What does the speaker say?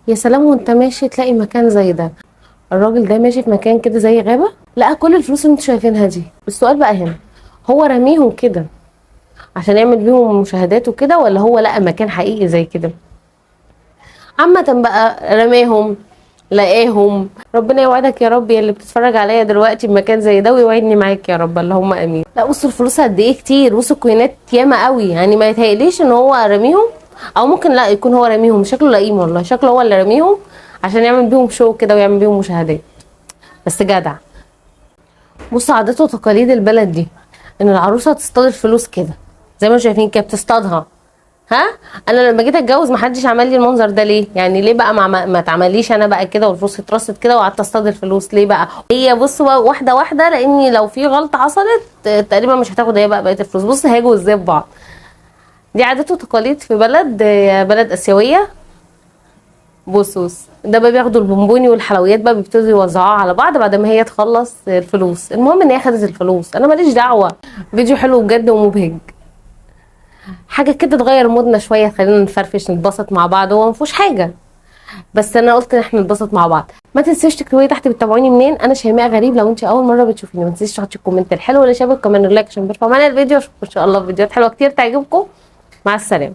يا سلام وانت ماشي تلاقي مكان زي ده. الراجل ده ماشي في مكان كده زي غابة، لقى كل الفلوس اللي انتوا شايفينها دي. السؤال بقى هنا، هو رميهم كده عشان يعمل بيهم مشاهدات وكده، ولا هو لقى مكان حقيقي زي كده؟ عامة بقى رماهم، لقاهم. ربنا يوعدك يا رب يا اللي بتتفرج عليا دلوقتي بمكان زي ده، ويوعدني معاك يا رب، اللهم امين. لا بصوا الفلوس قد ايه كتير، بصوا الكوينات ياما قوي، يعني ما يتهيأليش ان هو رميهم. او ممكن لا يكون هو رميهم، شكله لئيم والله، شكله هو اللي رميهم عشان يعمل بيهم شو كده ويعمل بيهم مشاهدات. بس جدع. بص عادات وتقاليد البلد دي، ان العروسه تصطاد الفلوس كده زي ما شايفين كده بتصطادها. ها، انا لما جيت اتجوز ما حدش عمل لي المنظر ده ليه؟ يعني ليه بقى ما اتعمليش انا بقى كده والفلوس اترصت كده وقعدت اصطاد الفلوس ليه بقى؟ هي بص بقى واحده واحده، لاني لو في غلطه حصلت تقريبا مش هتاخد هي بقى بقيه الفلوس. بص هيجوا ازاي في بعض. دي عادات وتقاليد في بلد اسيويه. بص ده بقى بياخدوا البونبوني والحلويات بقى بيبتدوا يوزعوها على بعض بعد ما هي تخلص الفلوس. المهم ان هي خدت الفلوس، انا ماليش دعوه. فيديو حلو بجد ومبهج، حاجه كده تغير مودنا شويه، خلينا نفرفش نتبسط مع بعض، هو مفيهوش حاجه. بس انا قلت ان احنا نتبسط مع بعض. ما تنسيش تكتبوا لي تحت بتتابعوني منين. انا شيماء غريب لو انت اول مره بتشوفيني. ما تنسيش تحطي الكومنت الحلو اللي شابك، كمان اللايك عشان بيرفع معانا الفيديو. اشوفكم ان شاء الله في فيديوهات حلوه كتير تعجبكم. مع السلامه.